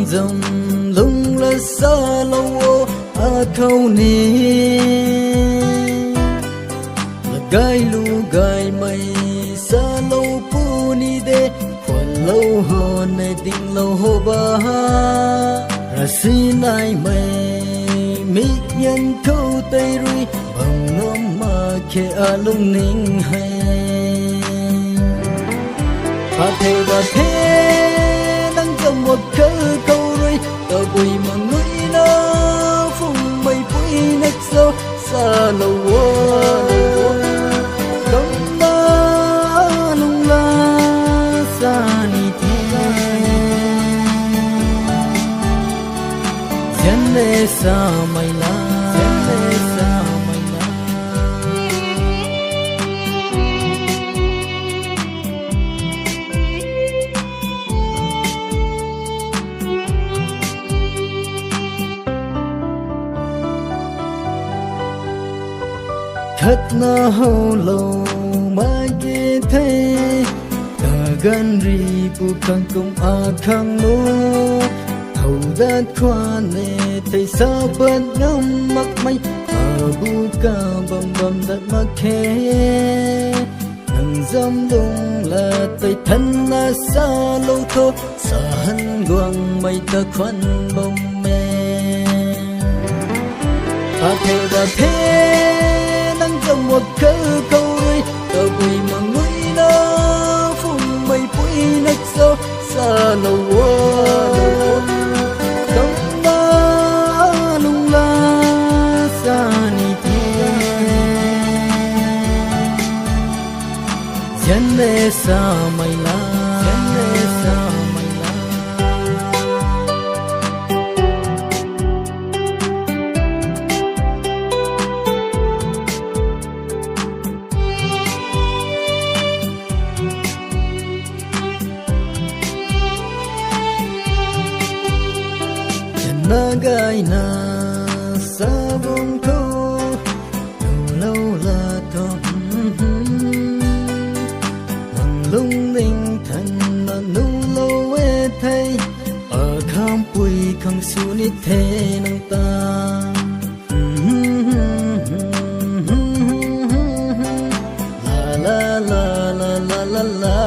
dầm lung là xa lâu à khâu ni là gai lu gai mây xa lâu pu ni de khoan lâu hồ này tình lâu hồ ba ra xin ai mây mi nhân câu tây rui bằng ngóm mà khe a lung ninh hay và thế đang cầm một câu rui tờ bùi mà người nó phùng mây bụi nách sâu xa lâu không ba lung la xa ni thế dân lê xa mày la thật na hậu lâu mà ghé thấy ta gần ri bu khang công a khang nô hậu đã qua nè thấy sao bên ngắm mắt mây a bu ca bầm đã mắc khe nang dâm lung là tay thân na xa lâu thô xa hân quang mây ta khoan bông mê và thế trong một câu rui tờ bùi mà người nó phùng mây bụi nách sâu xa lâu không ba lung la xa ni thế dân lê xa mày la na gai na sa bông câu lâu là thọ hằng lung linh thần mà nu lâu ê thay ở khám bụi khang su nít thế nang ta la la la la la la la